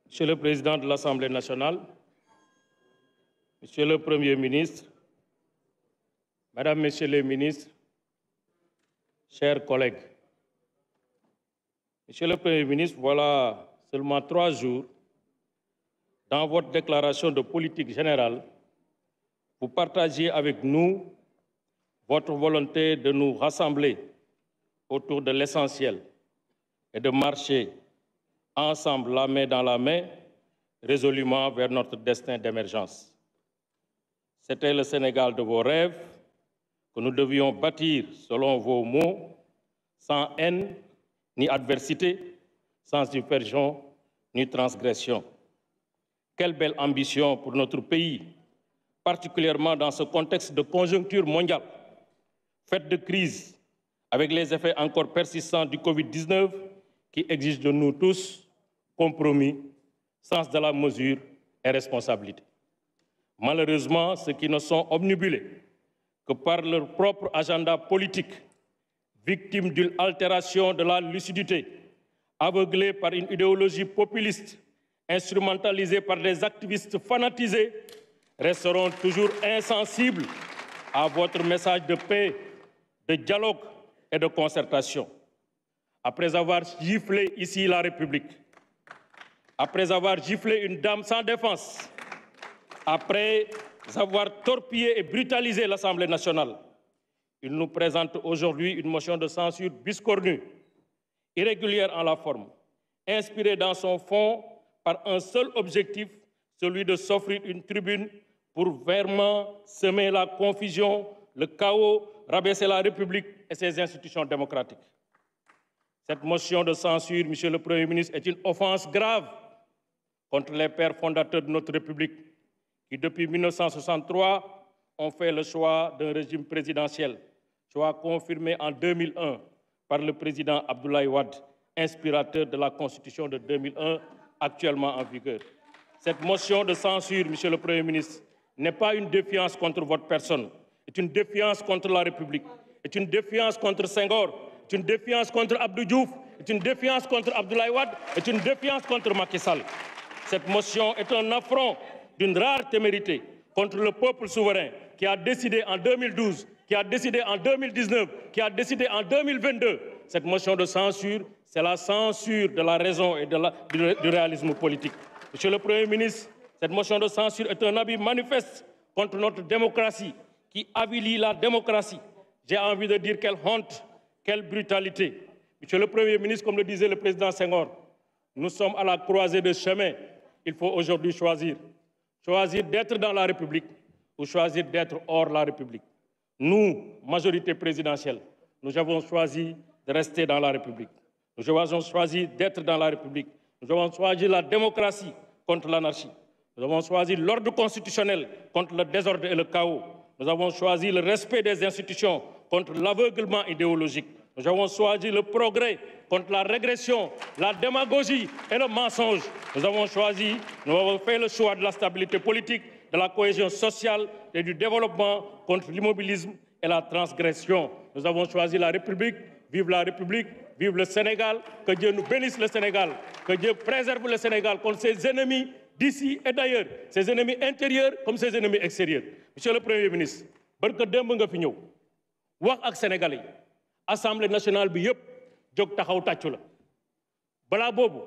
Monsieur le Président de l'Assemblée nationale, Monsieur le Premier ministre, Mesdames, Messieurs les ministres, chers collègues, Monsieur le Premier ministre, voilà seulement 3 jours, dans votre déclaration de politique générale, vous partagez avec nous votre volonté de nous rassembler autour de l'essentiel et de marcher ensemble, la main dans la main, résolument vers notre destin d'émergence. C'était le Sénégal de vos rêves que nous devions bâtir, selon vos mots, sans haine ni adversité, sans subversion ni transgression. Quelle belle ambition pour notre pays, particulièrement dans ce contexte de conjoncture mondiale, faite de crise, avec les effets encore persistants du Covid-19 qui exigent de nous tous compromis, sens de la mesure et responsabilité. Malheureusement, ceux qui ne sont obnubilés que par leur propre agenda politique, victimes d'une altération de la lucidité, aveuglés par une idéologie populiste, instrumentalisés par des activistes fanatisés, resteront toujours insensibles à votre message de paix, de dialogue et de concertation. Après avoir giflé ici la République, après avoir giflé une dame sans défense, après avoir torpillé et brutalisé l'Assemblée nationale, il nous présente aujourd'hui une motion de censure biscornue, irrégulière en la forme, inspirée dans son fond par un seul objectif, celui de s'offrir une tribune pour vraiment semer la confusion, le chaos, rabaisser la République et ses institutions démocratiques. Cette motion de censure, Monsieur le Premier ministre, est une offense grave contre les pères fondateurs de notre République, qui depuis 1963 ont fait le choix d'un régime présidentiel, choix confirmé en 2001 par le président Abdoulaye Wade, inspirateur de la Constitution de 2001, actuellement en vigueur. Cette motion de censure, Monsieur le Premier ministre, n'est pas une défiance contre votre personne, est une défiance contre la République, est une défiance contre Senghor, est une défiance contre Abdou Diouf, est une défiance contre Abdoulaye Wade, est une défiance contre Macky Sall. Cette motion est un affront d'une rare témérité contre le peuple souverain qui a décidé en 2012, qui a décidé en 2019, qui a décidé en 2022. Cette motion de censure, c'est la censure de la raison et du réalisme politique. Monsieur le Premier ministre, cette motion de censure est un abus manifeste contre notre démocratie, qui avilit la démocratie. J'ai envie de dire quelle honte, quelle brutalité. Monsieur le Premier ministre, comme le disait le président Senghor, nous sommes à la croisée de chemin. Il faut aujourd'hui choisir. Choisir d'être dans la République ou choisir d'être hors la République. Nous, majorité présidentielle, nous avons choisi de rester dans la République. Nous avons choisi d'être dans la République. Nous avons choisi la démocratie contre l'anarchie. Nous avons choisi l'ordre constitutionnel contre le désordre et le chaos. Nous avons choisi le respect des institutions contre l'aveuglement idéologique. Nous avons choisi le progrès contre la régression, la démagogie et le mensonge. Nous avons fait le choix de la stabilité politique, de la cohésion sociale et du développement contre l'immobilisme et la transgression. Nous avons choisi la République, vive le Sénégal, que Dieu nous bénisse le Sénégal, que Dieu préserve le Sénégal contre ses ennemis d'ici et d'ailleurs, ses ennemis intérieurs comme ses ennemis extérieurs. Monsieur le Premier ministre, barka démb nga fi ñëw wax ak Sénégalais yi Assemblée nationale bi yëpp jóg taxaw tàccu la balaa boobu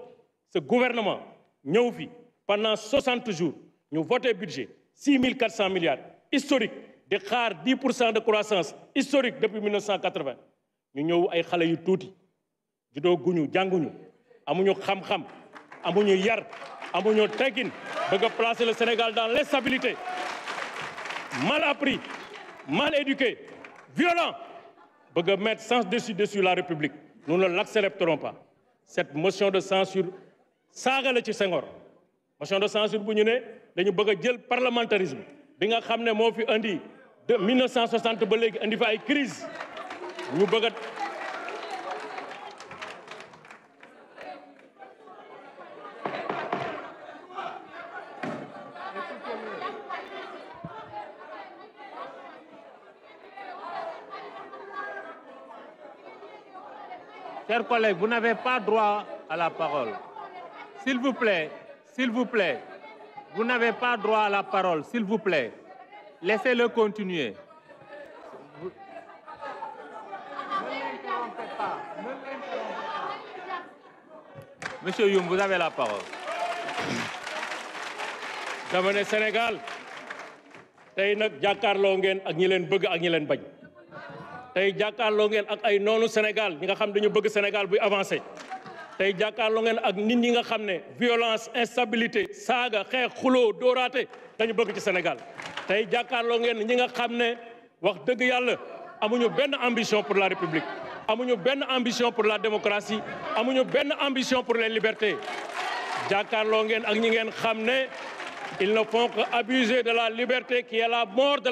ce gouvernement ñëw fi pendant 60 jours ñu voté budget 6400 milliards historique di xaar 10% de croissance historique depuis 1980 ñu ñëw ay xale yu tuuti juddoo guñu jànguñu amuñu xam-xam amuñu yar amuñu teggin bëgg a placer le Sénégal dans l'instabilité, mal appris, mal éduqué, violent, bëgg a mettre sans dessus la République. Nous ne l'accepterons pas. Cette motion de censure saaga la ci Senghor. Motion de censure bu ñu ne dañu bëgg a jël parlementarisme bi nga xam ne moo fi andi de 1960 ba léegi andi fa ay crise ñu bëgg a Chers collègues, vous n'avez pas droit à la parole. S'il vous plaît, S'il vous plaît, vous n'avez pas droit à la parole, s'il vous plaît. Laissez-le continuer. Ne l'interrompez pas. Monsieur Youm, vous avez la parole. dama ne Sénégal tey nag jàkkaarloo ngeen ak ñi leen bëgg ak ñi leen bañ tey jàkkaarloo ngeen ak ay noonu Sénégal ñi nga xam dañu bëgg Sénégal buy avancé tey jàkkaarloo ngeen ak nit ñi nga xam ne violence instabilité saaga xeex xuloo dóoraate dañu bëgg ci Sénégal tey jàkkaarloo ngeen ñi nga xam ne wax dëgg yàlla amuñu benn ambition pour la République amuñu benn ambition pour la démocratie amuñu benn ambition pour les libertés jàkkaarloo ngeen ak ñi ngeen xam ne ils ne font que abuser de la liberté qui est la mort de